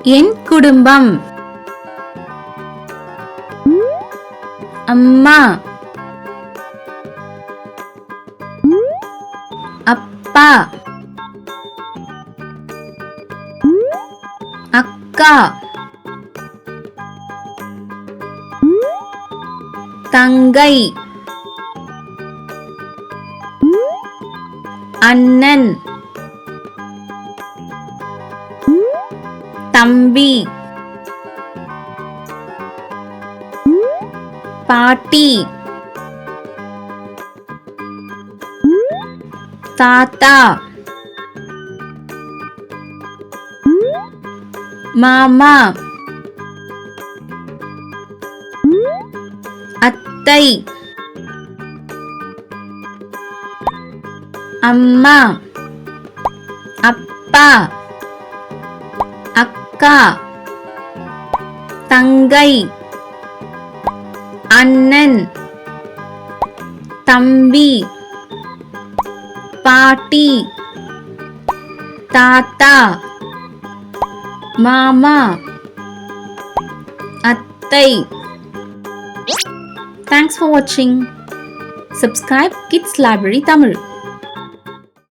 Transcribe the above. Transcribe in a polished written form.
என் குடும்பம். அம்மா, அப்பா, அக்கா, தங்கை, அண்ணன், தம்பி, பாட்டி, தாத்தா, மாமா, அத்தை, அம்மா, அப்பா, அக்கா, தங்கை, அண்ணன், தம்பி, பாட்டி, தாத்தா, மாமா, அத்தை. Thanks for watching. Subscribe Kids Library Tamil.